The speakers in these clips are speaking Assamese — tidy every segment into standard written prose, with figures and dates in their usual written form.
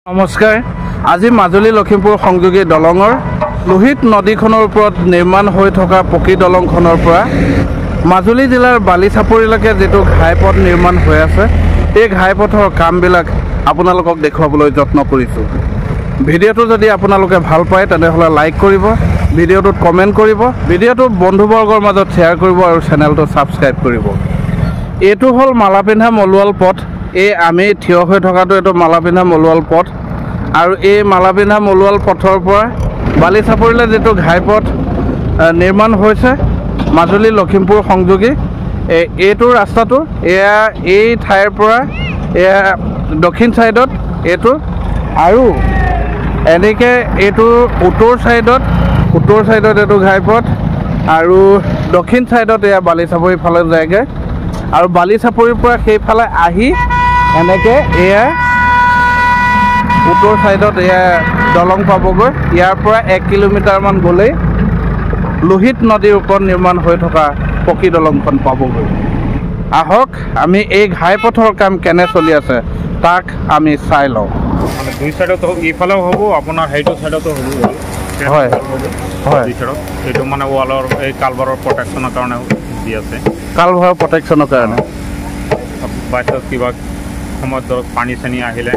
নমস্কাৰ আজি মাজুলী লখিমপুৰ সংযোগী দলঙৰ লোহিত নদীখনৰ ওপৰত নিৰ্মাণ হৈ থকা পকী দলংখনৰ পৰা মাজুলী জিলাৰ বালিচাপৰিলৈকে যেটো ঘাইপথ নিৰ্মাণ হৈ আছে এই ঘাইপথৰ কামবিলাক আপোনালোকক দেখুৱাবলৈ যত্ন কৰিছো ভিডিঅটো যদি আপোনালোকে ভাল পায় তেনেহলে লাইক কৰিব ভিডিঅটোত কমেন্ট কৰিব ভিডিঅটো বন্ধুবৰ্গৰ মাজত শ্বেয়াৰ কৰিব আৰু চেনেলটো সাবস্ক্ৰাইব কৰিব এটো হল মালাপিন্ধা মলুৱাল পথ এই আমি থিয় হৈ থকাটো এটো মালাপিন্ধা মলুৱাল পথ আৰু এই মালাপিন্ধা মলুৱাল পথৰ পৰা বালিচাপৰিলৈ যেটো ঘাইপথ নিৰ্মাণ হৈছে মাজুলী লখিমপুৰ সংযোগী এইটো ৰাস্তাটো এয়া এই ঠাইৰ পৰা এয়া দক্ষিণ সাইডত এইটো আৰু এনেকে এইটো উত্তৰ সাইডত এইটো ঘাইপথ আৰু দক্ষিণ সাইডত এয়া বালিচাপৰি ফালে যায়গে আৰু বালিচাপৰিৰ পৰা সেইফালে আহি এনেকে এয়া উত্তৰ সাইডত এয়া দলং পাবগৈ ইয়াৰ পৰা 1 কিলোমিটাৰ মান গলে লোহিত নদীৰ ওপৰত নিৰ্মাণ হৈ থকা পকী দলংখন পাবগৈ আহক আমি এই ঘাইপথৰ কাম কেনে চলি আছে তাক আমি চাই লওঁ মানে দুই সাইডত ইফালেও হ'ব আপোনাৰ হেইটো সাইডতো হ'ব হয় হয় দুই সাইডত এইটো মানে ওয়ালৰ এই কালভাৰৰ প্ৰটেকচনৰ কাৰণে দি আছে কালভাৰৰ প্ৰটেকচনৰ কাৰণে বাইছত কিবা সময়ত ধৰক পানী চানি আহিলে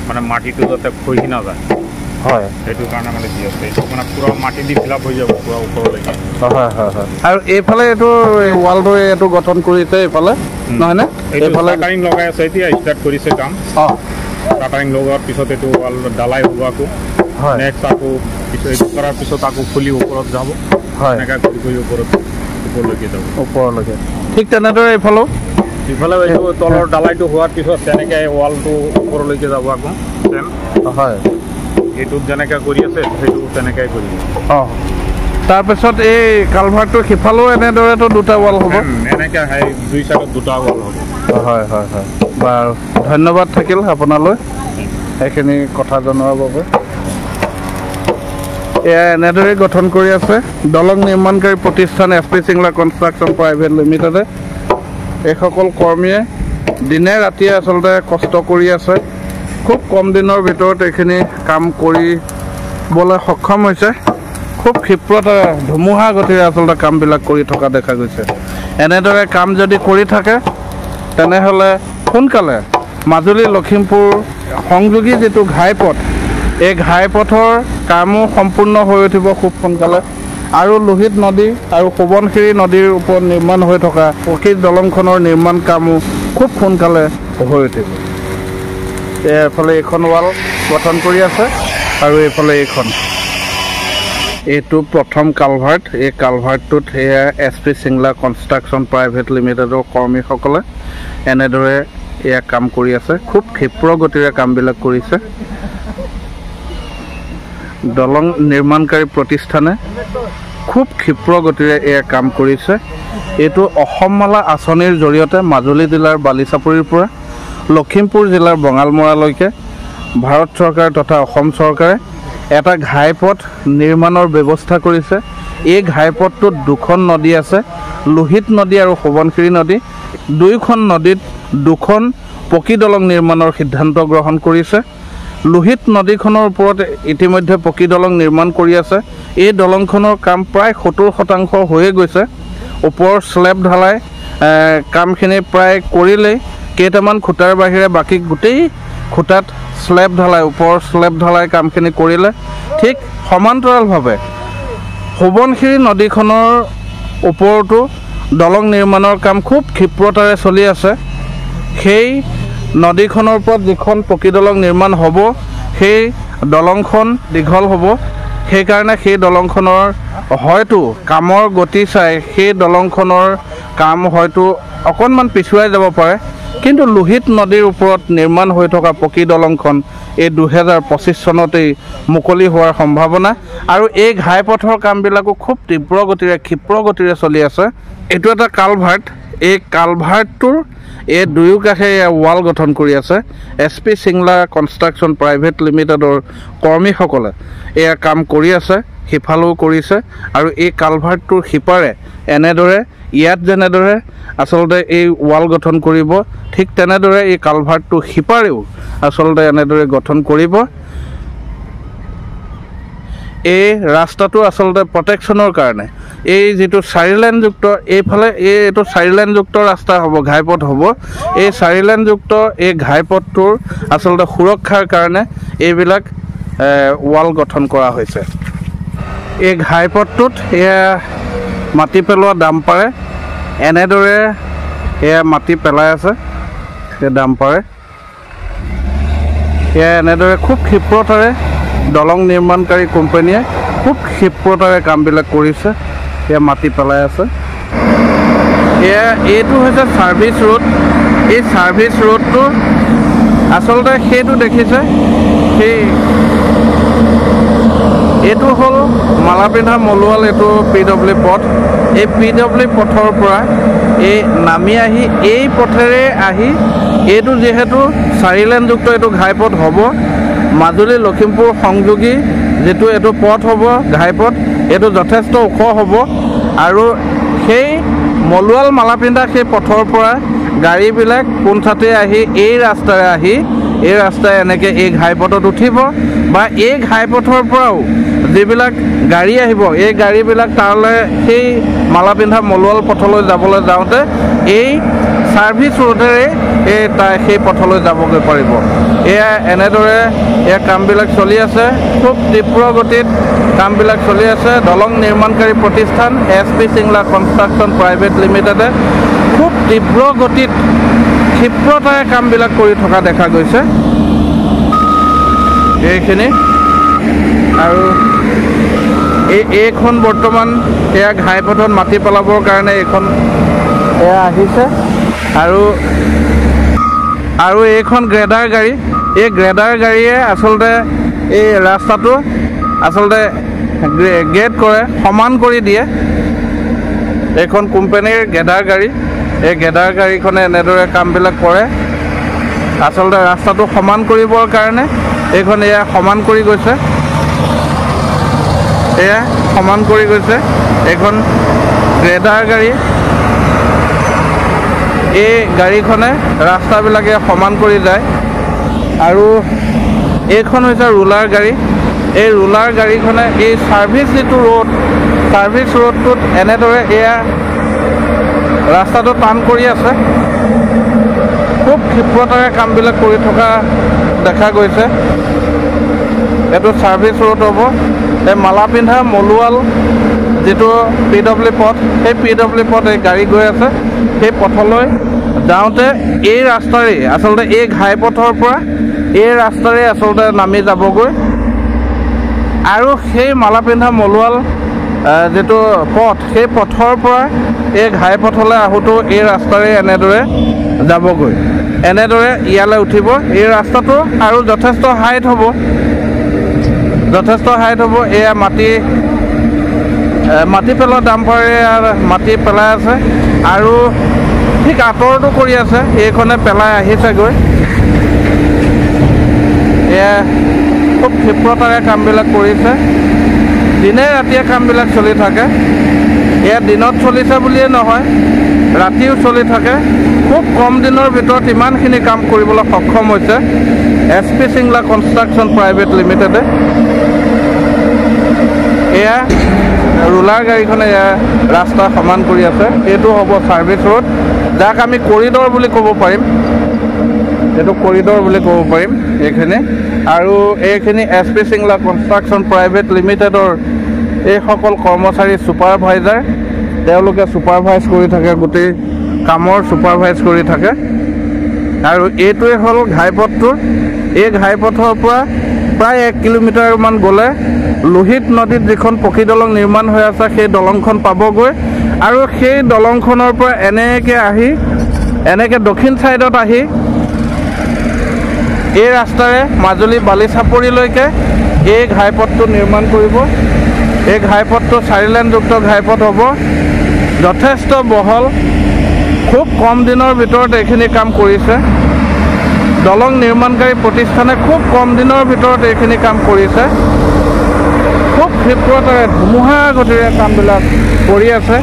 মানে মাটিটো যাতে খহি নাযায় হয় সেইটো কাৰণে মানে দি আছে এইটো মানে পুৰা মাটি দি ফিল আপ হৈ যাব পুৰা ওপৰলৈকে হয় হয় হয় আৰু এইফালে এইটো ওয়ালটো এইটো গঠন কৰিছে এইফালে নহয় নে এইফালে কাটিং লগাই আছে এতিয়া ষ্টাৰ্ট কৰিছে কাম কাটিং লগোৱাৰ পিছত এইটো ওয়াল ডালাই হ'ব আকৌ হয় নেক্সট আকৌ পিছত কৰাৰ পিছত আকৌ খুলি ওপৰত যাব হয় এনেকা কৰি ওপৰলৈকে যাব ওপৰলৈকে ঠিক তেনেদৰে এইফালে এইটো তলৰ ডালাইটো হোৱাৰ পিছত তেনেকৈ ওয়ালটো ওপৰলৈকে যাব আকৌ হয় এইটো যেনেকৈ কৰি আছে সেইটো তেনেকৈ কৰিব তাৰপিছত এই কালভাৰটো সিফালেও এনেদৰেতো দুটা ওয়াল হ'ব এনেকৈ দুই সাইডত দুটা ওয়াল হ'ব হয় হয় হয় বাৰু ধন্যবাদ থাকিল আপোনালৈ এইখিনি কথা জনোৱাৰ বাবে এয়া এনেদৰে গঠন কৰি আছে দলং নিৰ্মাণকাৰী প্ৰতিষ্ঠান এছপি সিংলা কনষ্ট্ৰাকশ্যন প্ৰাইভেট লিমিটেডে এইসকল কৰ্মীয়ে দিনে ৰাতিয়ে আচলতে কষ্ট কৰি আছে খুব কম দিনৰ ভিতৰত এইখিনি কাম কৰিবলৈ সক্ষম হৈছে খুব ক্ষিপ্ৰতাৰে ধুমুহা গতিৰে আচলতে কামবিলাক কৰি থকা দেখা গৈছে এনেদৰে কাম যদি কৰি থাকে তেনেহ'লে সোনকালে মাজুলী লখিমপুৰ সংযোগী যেটো ঘাইপথ এই ঘাইপথৰ কামো সম্পূৰ্ণ হৈ উঠিব খুব সোনকালে আৰু লোহিত নদী আৰু সোৱণশিৰি নদীৰ ওপৰত নিৰ্মাণ হৈ থকা পকী দলংখনৰ নিৰ্মাণ কামো খুব সোনকালে হৈ উঠিব এইফালে এখন ওয়াল গঠন কৰি আছে আৰু এইফালে এইটো প্ৰথম কালভাৰ্ট এই কালভাৰ্টটোত এয়া এছপি সিংলা কনষ্ট্ৰাকশ্যন প্ৰাইভেট লিমিটেডৰ কৰ্মীসকলে এনেদৰে এয়া কাম কৰি আছে খুব ক্ষিপ্ৰ গতিৰে কামবিলাক কৰিছে দলং নিৰ্মাণকাৰী প্ৰতিষ্ঠানে খুব ক্ষিপ্ৰ গতিৰে এয়া কাম কৰিছে এইটো অসমমালা আঁচনিৰ জৰিয়তে মাজুলী জিলাৰ বালিচাপৰিৰ পৰা লখিমপুৰ জিলাৰ বঙালমৰালৈকে ভাৰত চৰকাৰ তথা অসম চৰকাৰে এটা ঘাইপথ নিৰ্মাণৰ ব্যৱস্থা কৰিছে এই ঘাইপথটোত দুখন নদী আছে লোহিত নদী আৰু সোৱণশিৰি নদী দুইখন নদীত দুখন পকী দলং নিৰ্মাণৰ সিদ্ধান্ত গ্ৰহণ কৰিছে লোহিত নদীখনৰ ওপৰত ইতিমধ্যে পকী দলং নিৰ্মাণ কৰি আছে এই দলংখনৰ কাম প্ৰায় 70% হৈয়ে গৈছে ওপৰৰ স্লেব ঢালাই কামখিনি প্ৰায় কৰিলেই কেইটামান খুঁটাৰ বাহিৰে বাকি গোটেই খুঁটাত স্লেব ঢালাই ওপৰৰ স্লেব ঢালাই কামখিনি কৰিলে ঠিক সমান্তৰালভাৱে সোৱণশিৰি নদীখনৰ ওপৰতো দলং নিৰ্মাণৰ কাম খুব ক্ষিপ্ৰতাৰে চলি আছে সেই নদীখনৰ ওপৰত যিখন পকী দলং নিৰ্মাণ হ'ব সেই দলংখন দীঘল হ'ব সেইকাৰণে সেই দলংখনৰ হয়তো কামৰ গতি চাই সেই দলংখনৰ কাম হয়তো অকণমান পিছুৱাই যাব পাৰে কিন্তু লোহিত নদীৰ ওপৰত নিৰ্মাণ হৈ থকা পকী দলংখন এই 2025 চনতেই মুকলি হোৱাৰ সম্ভাৱনা আৰু এই ঘাইপথৰ কামবিলাকো খুব তীব্ৰ গতিৰে ক্ষিপ্ৰ গতিৰে চলি আছে এইটো এটা কালভাৰ্ট এই কালভাৰ্টটোৰ এই দুয়ো কাষে ওয়াল গঠন কৰি আছে এছপি সিংলা কনষ্ট্ৰাকশ্যন প্ৰাইভেট লিমিটেডৰ কৰ্মীসকলে এয়া কাম কৰি আছে সিফালেও কৰিছে আৰু এই কালভাৰ্টটোৰ সিপাৰে এনেদৰে ইয়াত যেনেদৰে আচলতে এই ৱাল গঠন কৰিব ঠিক তেনেদৰে এই কালভাৰ্টটো সিপাৰেও আচলতে এনেদৰে গঠন কৰিব এই ৰাস্তাটো আচলতে প্ৰটেকশ্যনৰ কাৰণে এই যেটো 4 লেনযুক্ত এইফালে এইটো 4 লেনযুক্ত ৰাস্তা হ'ব ঘাইপথ হ'ব এই 4 লেনযুক্ত এই ঘাইপথটোৰ আচলতে সুৰক্ষাৰ কাৰণে এইবিলাক ৱাল গঠন কৰা হৈছে এই ঘাইপথটোত মাটি পেলোৱা ডাম্পাৰে এনেদৰে মাটি পেলাই আছে এই ডাম্পাৰে এনেদৰে খুব ক্ষিপ্ৰতাৰে দলং নিৰ্মাণকাৰী কোম্পানীয়ে খুব ক্ষিপ্ৰতাৰে কামবিলাক কৰিছে মাটি পেলাই আছে এইটো হৈছে সাৰ্ভিস ৰোড এই সাৰ্ভিস ৰোডটো আচলতে সেইটো দেখিছে সেই এইটো হল মালাপিন্ধা মলুৱাল এইটো পিডব্লিউ পথ এই পিডব্লিউ পথৰ পৰা এই নামি আহি এই পথেৰে আহি এইটো যেহেতু 4 লেনযুক্ত এইটো ঘাইপথ হ'ব মাজুলী লখিমপুৰ সংযোগী যেটো এটো পথ হ'ব ঘাইপথ এটো যথেষ্ট ওখ হ'ব আৰু সেই মলুৱাল মালাপিন্ধা সেই পথৰ পৰা গাড়ীবিলাক কোনঠাতে আহি এই ৰাস্তাৰে আহি এই ৰাস্তায় এনেকে এই ঘাইপথত উঠিব বা এই ঘাইপথৰ পৰাও যিবিলাক গাড়ী আহিব এই গাড়ীবিলাক তালৈ সেই মালাপিন্ধা মলুৱাল পথলৈ যাবলৈ যাওঁতে এই সাৰ্ভিস ৰোডেৰে সেই পথলৈ যাবগৈ পাৰিব এয়া এনেদৰে কামবিলাক চলি আছে খুব তীব্ৰ গতিত কামবিলাক চলি আছে দলং নিৰ্মাণকাৰী প্ৰতিষ্ঠান SP সিংলা কনষ্ট্ৰাকচন প্ৰাইভেট লিমিটেডে খুব তীব্ৰ গতিত ক্ষিপ্ৰতাৰে কামবিলাক কৰি থকা দেখা গৈছে এইখিনি আৰু এইখন বৰ্তমান এয়া ঘাইপথত মাটি পেলাবৰ কাৰণে এইখন এয়া আহিছে আৰু এইখন গ্ৰেডাৰ গাড়ী এই গ্ৰেডাৰ গাড়ীয়ে আচলতে এই ৰাস্তাটো আচলতে গ্ৰেড কৰে সমান কৰি দিয়ে এইখন কোম্পানীৰ গ্ৰেডাৰ গাড়ী এই গ্ৰেডাৰ গাড়ীখনে এনেদৰে কামবিলাক কৰে আচলতে ৰাস্তাটো সমান কৰিবৰ কাৰণে এইখন এয়া সমান কৰি গৈছে এইখন গ্ৰেডাৰ গাড়ী এই গাড়ীখনে ৰাস্তাবিলাকে সমান কৰি যায় আৰু এইখন হৈছে ৰুলাৰ গাড়ী এই ৰুলাৰ গাড়ীখনে এই সাৰ্ভিস যেটো ৰোড সাৰ্ভিস ৰোডটোত এনেদৰে এয়া ৰাস্তাটো টান কৰি আছে খুব ক্ষিপ্ৰতাৰে কামবিলাক কৰি থকা দেখা গৈছে এটো সাৰ্ভিস ৰোড হ'ব এই মালাপিন্ধা মলুৱাল যেটো পিডব্লিউ পথ সেই পিডব্লিউ পথ এই গাড়ী গৈ আছে সেই পথলৈ যাওঁতে এই ৰাস্তাৰে আচলতে এই ঘাইপথৰ পৰা এই ৰাস্তাৰে আচলতে নামি যাবগৈ আৰু সেই মালাপিন্ধা মলুৱাল যেটো পথ সেই পথৰ পৰা এই ঘাইপথলৈ আহোঁতো এই ৰাস্তাৰে এনেদৰে যাবগৈ এনেদৰে ইয়ালৈ উঠিব এই ৰাস্তাটো আৰু যথেষ্ট হাইট হ'ব এয়া মাটি পেলোৱা ডাম্পাৰে মাটি পেলাই আছে আৰু ঠিক আঁতৰটো কৰি আছে এইখনে পেলাই আহিছেগৈ এয়া খুব ক্ষিপ্ৰতাৰে কামবিলাক কৰিছে দিনে ৰাতিয়ে কামবিলাক চলি থাকে এয়া দিনত চলিছে বুলিয়ে নহয় ৰাতিও চলি থাকে খুব কম দিনৰ ভিতৰত ইমানখিনি কাম কৰিবলৈ সক্ষম হৈছে SP সিংলা কনষ্ট্ৰাকচন প্ৰাইভেট লিমিটেডে এয়া ৰুলাৰ গাড়ীখনে এয়া ৰাস্তা সমান কৰি আছে এইটো হ'ব সাৰ্ভিস ৰোড যাক আমি কৰিডৰ বুলি ক'ব পাৰিম এইখিনি আৰু এইখিনি SP সিংলা কনষ্ট্ৰাকচন প্ৰাইভেট লিমিটেডৰ এই সকল কৰ্মচাৰী সুপাৰভাইজাৰ তেওঁলোকে সুপাৰভাইজ কৰি থাকে গোটেই কামৰ সুপাৰভাইজ কৰি থাকে আৰু এইটোৱে হ'ল ঘাইপথটো এই ঘাইপথৰ পৰা প্ৰায় 1 কিলোমিটাৰমান গ'লে লোহিত নদীত যিখন পকী দলং নিৰ্মাণ হৈ আছে সেই দলংখন পাবগৈ আৰু সেই দলংখনৰ পৰা এনেকে দক্ষিণ সাইডত আহি এই ৰাস্তাৰে মাজুলী বালিচাপৰিলৈকে এই ঘাইপথটো নিৰ্মাণ কৰিব এই ঘাইপথটো 4 লেনযুক্ত ঘাইপথ হ'ব যথেষ্ট বহল খুব কম দিনৰ ভিতৰত এইখিনি কাম কৰিছে দলং নিৰ্মাণকাৰী প্ৰতিষ্ঠানে খুব কম দিনৰ ভিতৰত এইখিনি কাম কৰিছে খুব ক্ষিপ্ৰতাৰে ধুমুহা গতিৰে কামবিলাক কৰি আছে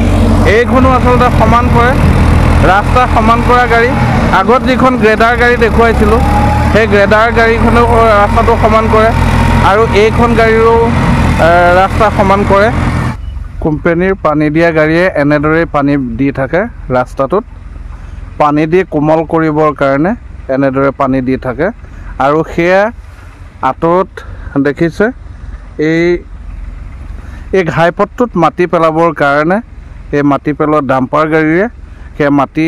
এইখনো আচলতে সমান কৰে ৰাস্তা সমান কৰা গাড়ী আগত যিখন গ্ৰেডাৰ গাড়ী দেখুৱাইছিলোঁ সেই গ্ৰেডাৰ গাড়ীখনেও ৰাস্তাটো সমান কৰে আৰু এইখন গাড়ীও ৰাস্তা সমান কৰে কোম্পানীৰ পানী দিয়া গাড়ীয়ে এনেদৰে পানী দি থাকে ৰাস্তাটোত পানী দি কোমল কৰিবৰ কাৰণে এনেদৰে পানী দি থাকে আৰু সেয়া আঁতৰত দেখিছে এই ঘাইপথটোত মাটি পেলাবৰ কাৰণে এই মাটি পেলোৱা ডাম্পাৰ গাড়ীৰে সেই মাটি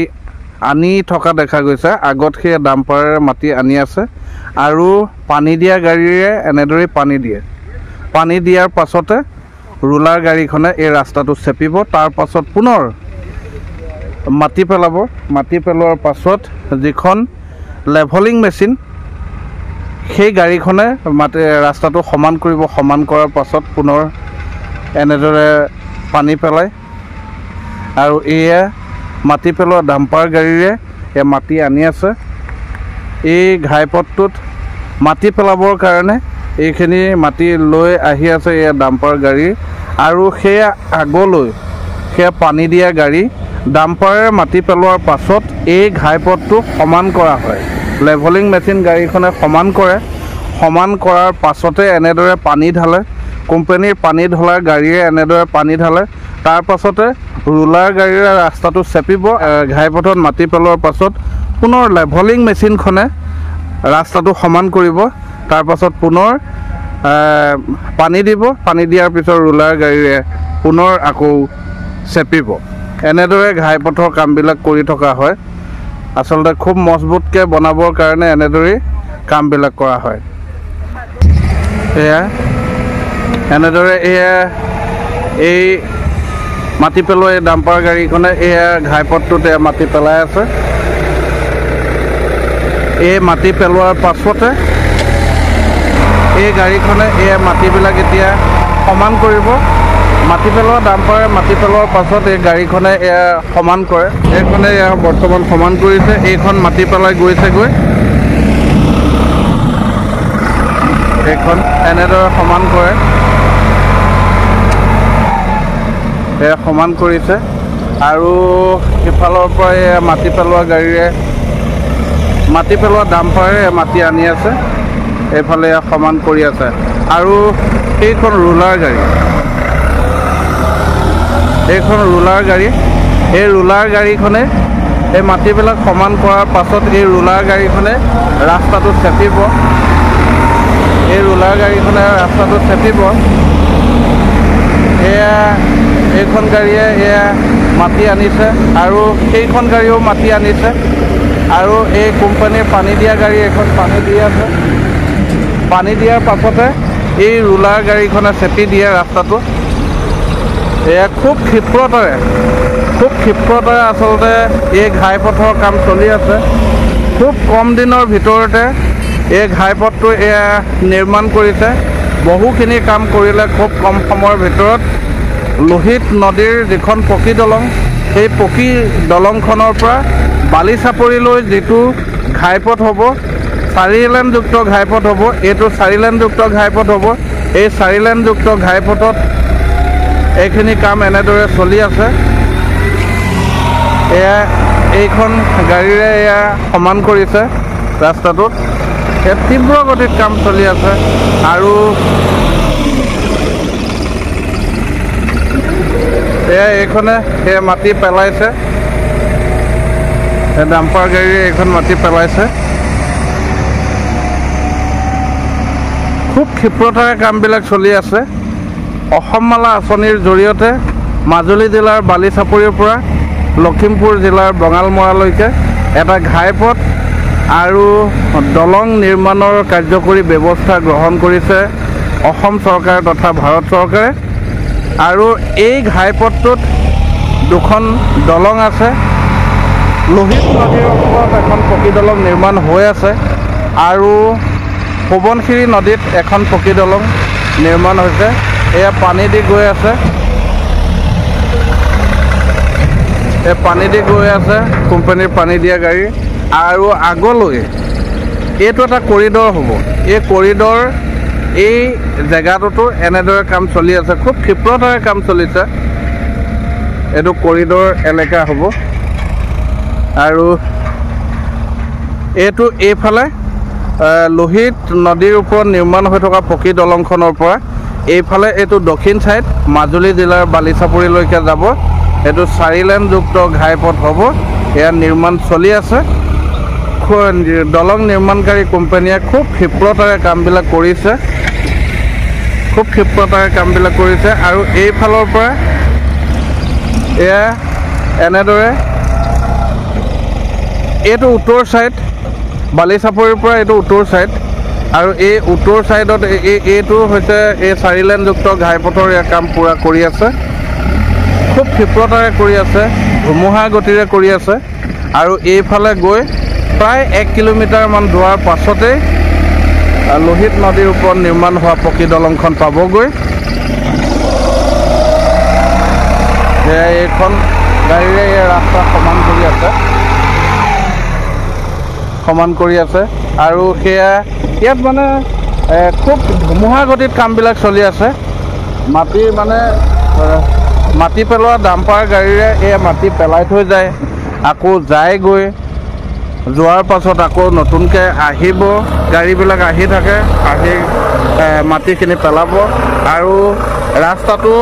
আনি থকা দেখা গৈছে আগত সেই ডাম্পাৰেৰে মাটি আনি আছে আৰু পানী দিয়া গাড়ীৰে এনেদৰে পানী দিয়ে পানী দিয়াৰ পাছতে ৰুলাৰ গাড়ীখনে এই ৰাস্তাটো চেপিব তাৰ পাছত পুনৰ মাটি পেলাব মাটি পেলোৱাৰ পাছত যিখন লেভেলিং মেচিন সেই গাড়ীখনে ৰাস্তাটো সমান কৰিব সমান কৰাৰ পাছত পুনৰ এনেদৰে পানী পেলায় আৰু এয়া মাটি পেলোৱা ডাম্পাৰ গাড়ীৰে এই মাটি আনি আছে এই ঘাইপথটোত মাটি পেলাবৰ কাৰণে এইখিনি মাটি লৈ আহি আছে এয়া ডাম্পাৰ গাড়ী আৰু সেয়া আগলৈ সেয়া পানী দিয়া গাড়ী ডাম্পাৰেৰে মাটি পেলোৱাৰ পাছত এই ঘাইপথটো সমান কৰা হয় লেভেলিং মেচিন গাড়ীখনে সমান কৰে সমান কৰাৰ পাছতে এনেদৰে পানী ঢালে কোম্পানীৰ পানী ঢলা গাড়ীয়ে এনেদৰে পানী ঢালে তাৰ পাছতে ৰুলাৰ গাড়ীৰে ৰাস্তাটো চেপিব ঘাইপথত মাটি পেলোৱাৰ পাছত পুনৰ লেভেলিং মেচিনখনে ৰাস্তাটো সমান কৰিব তাৰ পাছত পুনৰ পানী দিব পানী দিয়াৰ পিছত ৰুলাৰ গাড়ীৰে পুনৰ আকৌ চেপিব এনেদৰে ঘাইপথৰ কামবিলাক কৰি থকা হয় আচলতে খুব মজবুতকৈ বনাবৰ কাৰণে এনেদৰে কামবিলাক কৰা হয় এয়া এনেদৰে এয়া এই মাটি পেলোৱা এই ডাম্পাৰ গাড়ীখনে এয়া ঘাইপথটোতে মাটি পেলাই আছে এই মাটি পেলোৱাৰ পাছতে এই গাড়ীখনে এই মাটিবিলাক এতিয়া সমান কৰিব মাটি পেলোৱা ডাম্পাৰে মাটি পেলোৱাৰ পাছত এই গাড়ীখনে এয়া সমান কৰে এইখনে এয়া বৰ্তমান সমান কৰিছে এইখন মাটি পেলাই গৈছেগৈ এইখন এনেদৰে সমান কৰে এয়া সমান কৰিছে আৰু সিফালৰ পৰা এয়া মাটি পেলোৱা গাড়ীৰে মাটি পেলোৱা ডাম্পাৰে মাটি আনি আছে এইফালে এয়া সমান কৰি আছে আৰু এইখন ৰুলাৰ গাড়ী এইখন ৰুলাৰ গাড়ী এই ৰুলাৰ গাড়ীখনে এই মাটিবিলাক সমান কৰাৰ পাছত এই ৰুলাৰ গাড়ীখনে ৰাস্তাটো চেপিব এই ৰুলাৰ গাড়ীখনে ৰাস্তাটো চেপিব এয়া এইখন গাড়ীয়ে এয়া মাটি আনিছে আৰু সেইখন গাড়ীও মাটি আনিছে আৰু এই কোম্পানীৰ পানী দিয়া গাড়ী এখন পানী দি আছে পানী দিয়াৰ পাছতে এই ৰুলাৰ গাড়ীখনে চেপি দিয়ে ৰাস্তাটো এয়া খুব ক্ষিপ্ৰতাৰে আচলতে এই ঘাইপথৰ কাম চলি আছে খুব কম দিনৰ ভিতৰতে এই ঘাইপথটো এয়া নিৰ্মাণ কৰিছে বহুখিনি কাম কৰিলে খুব কম সময়ৰ ভিতৰত লোহিত নদীৰ যিখন পকী দলং সেই পকী দলংখনৰ পৰা বালিচাপৰিলৈ যিটো ঘাইপথ হ'ব 4 লেনযুক্ত ঘাইপথ হ'ব এইটো 4 লেনযুক্ত ঘাইপথ হ'ব এই 4 লেনযুক্ত ঘাইপথত এইখিনি কাম এনেদৰে চলি আছে এয়া এইখন গাড়ীৰে এয়া সমান কৰিছে ৰাস্তাটোত তীব্ৰ গতিত কাম চলি আছে আৰু এয়া এইখনে সেই মাটি পেলাইছে ডাম্পাৰ গাড়ীৰে এইখন মাটি পেলাইছে খুব ক্ষিপ্ৰতাৰে কামবিলাক চলি আছে অসম মালা আঁচনিৰ জৰিয়তে মাজুলী জিলাৰ বালিচাপৰিৰ পৰা লখিমপুৰ জিলাৰ বঙালমৰালৈকে এটা ঘাইপথ আৰু দলং নিৰ্মাণৰ কাৰ্যকৰী ব্যৱস্থা গ্ৰহণ কৰিছে অসম চৰকাৰ তথা ভাৰত চৰকাৰে আৰু এই ঘাইপথটোত দুখন দলং আছে লোহিত নদীৰ ওপৰত এখন পকী দলং নিৰ্মাণ হৈ আছে আৰু সোৱণশিৰি নদীত এখন পকী দলং নিৰ্মাণ হৈছে এয়া পানী দি গৈ আছে এই পানী দি গৈ আছে কোম্পানীৰ পানী দিয়া গাড়ী আৰু আগলৈ এইটো এটা কৰিডৰ হ'ব এই কৰিডৰ এই জেগাটোতো এনেদৰে কাম চলি আছে খুব ক্ষিপ্ৰতাৰে কাম চলিছে এইটো কৰিডৰ এলেকা হ'ব আৰু এইটো এইফালে লোহিত নদীৰ ওপৰত নিৰ্মাণ হৈ থকা পকী দলংখনৰ পৰা এইফালে এইটো দক্ষিণ ছাইড মাজুলী জিলাৰ বালিচাপৰিলৈকে যাব এইটো 4 লেনযুক্ত ঘাইপথ হ'ব এয়া নিৰ্মাণ চলি আছে দলং নিৰ্মাণকাৰী কোম্পানীয়ে খুব ক্ষিপ্ৰতাৰে কামবিলাক কৰিছে আৰু এইফালৰ পৰা এয়া এনেদৰে এইটো উত্তৰ ছাইড বালিচাপৰিৰ পৰা এইটো উত্তৰ ছাইড আৰু এই উত্তৰ ছাইডত এইটো হৈছে এই 4 লেনযুক্ত ঘাইপথৰ এয়া কাম পূৰা কৰি আছে খুব ক্ষিপ্ৰতাৰে কৰি আছে ধুমুহা গতিৰে কৰি আছে আৰু এইফালে গৈ প্ৰায় 1 কিলোমিটাৰমান যোৱাৰ পাছতেই লোহিত নদীৰ ওপৰত নিৰ্মাণ হোৱা পকী দলংখন পাবগৈ এইখন গাড়ীৰে এই ৰাস্তা সমান কৰি আছে আৰু সেয়া ইয়াত মানে খুব ধুমুহা গতিত কামবিলাক চলি আছে মাটি পেলোৱা ডাম্পাৰ গাড়ীৰে এই মাটি পেলাই থৈ যায় আকৌ যায়গৈ যোৱাৰ পাছত আকৌ নতুনকৈ আহিব গাড়ীবিলাক আহি থাকে মাটিখিনি পেলাব আৰু ৰাস্তাটো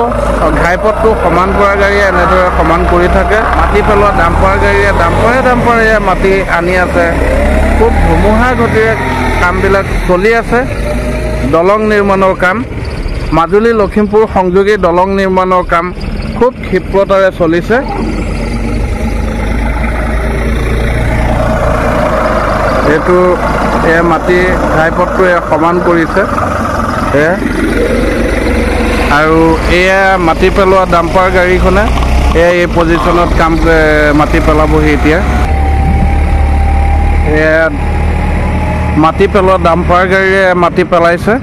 ঘাইপথটো সমান কৰা গাড়ীয়ে এনেদৰে সমান কৰি থাকে মাটি পেলোৱা ডাম্পাৰ গাড়ীয়ে ডাম্পাৰে মাটি আনি আছে খুব ধুমুহা গতিৰে কামবিলাক চলি আছে দলং নিৰ্মাণৰ কাম মাজুলী লখিমপুৰ সংযোগী দলং নিৰ্মাণৰ কাম খুব ক্ষিপ্ৰতাৰে চলিছে এইটো মাটি ঘাইপথটোৱে সমান কৰিছে আৰু এয়া মাটি পেলোৱা ডাম্পাৰ গাড়ীখনে এই পজিশ্যনত মাটি পেলাবহি এতিয়া এয়া মাটি পেলোৱা ডাম্পাৰ গাড়ীৰে মাটি পেলাইছে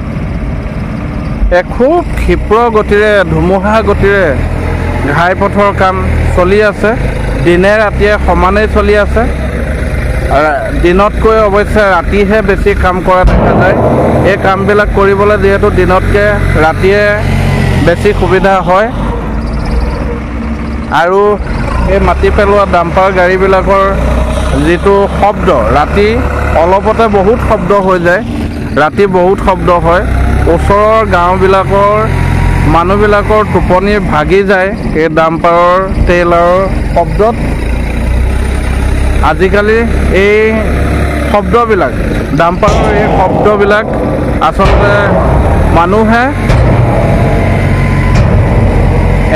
খুব ক্ষিপ্ৰ গতিৰে ধুমুহা গতিৰে ঘাইপথৰ কাম চলি আছে দিনে ৰাতিয়ে সমানেই চলি আছে দিনতকৈ অৱশ্যে ৰাতিহে বেছি কাম কৰা দেখা যায় এই কামবিলাক কৰিবলৈ যিহেতু দিনতকৈ ৰাতিয়ে বেছি সুবিধা হয় আৰু এই মাটি পেলোৱা ডাম্পাৰ গাড়ীবিলাকৰ যিটো শব্দ ৰাতি অলপতে বহুত শব্দ হৈ যায় ৰাতি বহুত শব্দ হয় ওচৰৰ গাঁওবিলাকৰ মানুহবিলাকৰ টোপনি ভাগি যায় এই ডাম্পাৰৰ ট্ৰেইলাৰৰ শব্দত আজিকালি এই শব্দবিলাক ডাম্পাৰৰ এই শব্দবিলাক আচলতে মানুহে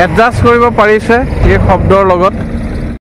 এডজাষ্ট কৰিব পাৰিছে এই শব্দৰ লগত